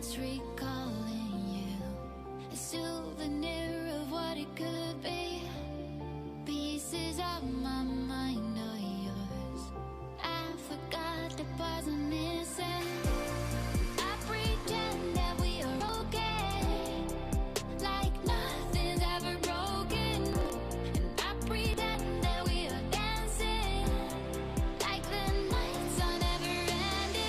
nights recalling you, a souvenir of what it could be. Pieces of my mind are yours. I forgot the parts I'm missing. I pretend that we are okay, like nothing's ever broken. And I pretend that we are dancing, like the nights are never ending.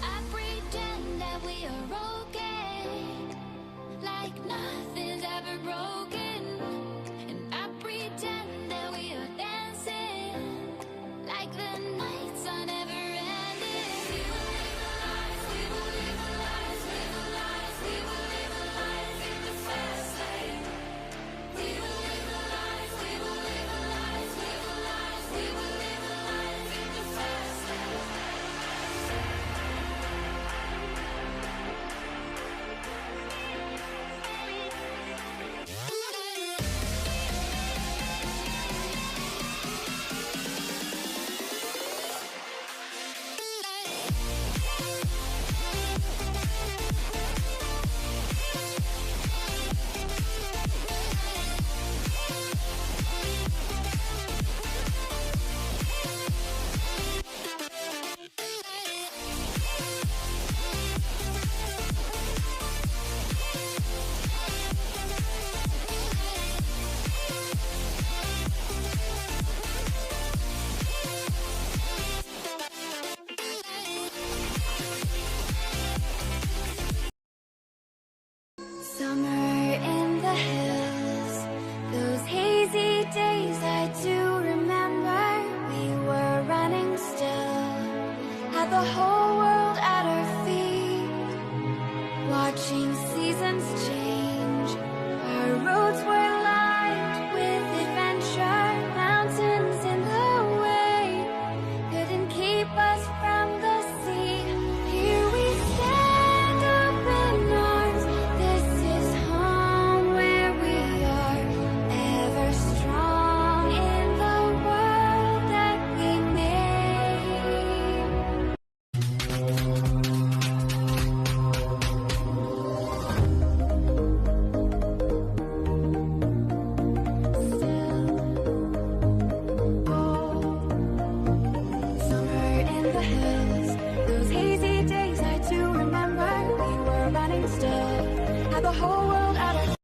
I pretend that we are okay, like nothing's ever broken. And I pretend that we are dancing, like the nights are never ending. We will live our lives, we will live our lives, live our lives, we will live our lives in the fast lane. We will live our lives, we will live our lives, live our lives, we will live our lives in the fast lane. Summer in the hills, those hazy days I do remember. We were running still, had the whole world at our feet, watching seasons change. Our roads were lined with adventure, mountains in the way couldn't keep us from the sea. Here we stand up in arms. This is home where we are, ever strong in the world that we made. Summer in the hills, those hazy days I do remember. We were running still, had the whole world at our.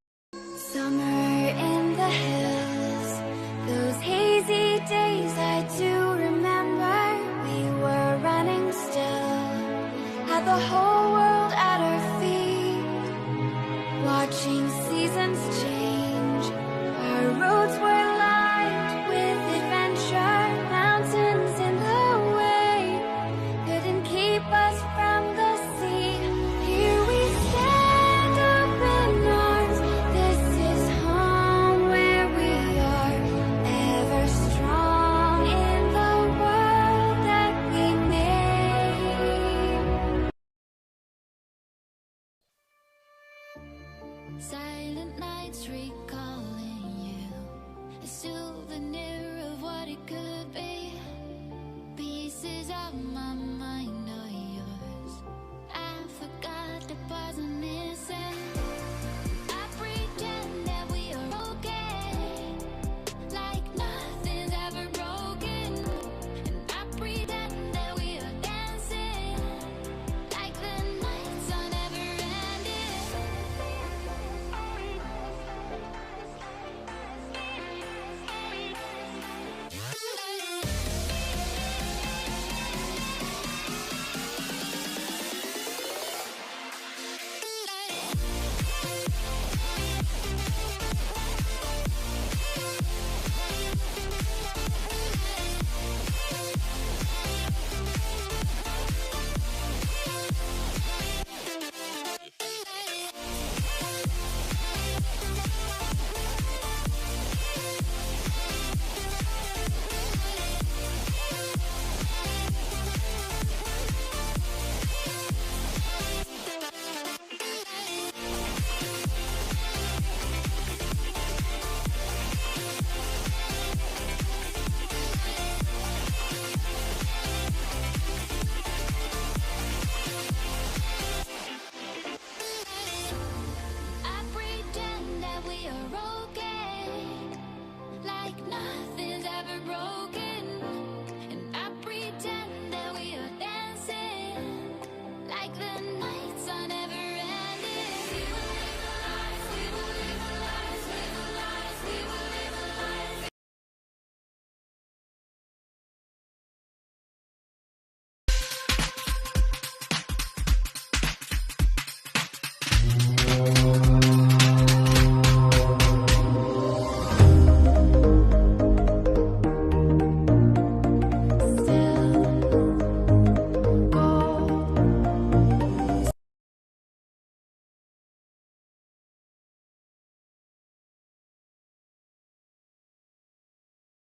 Summer in the hills, those hazy days I do remember. We were running still, had the whole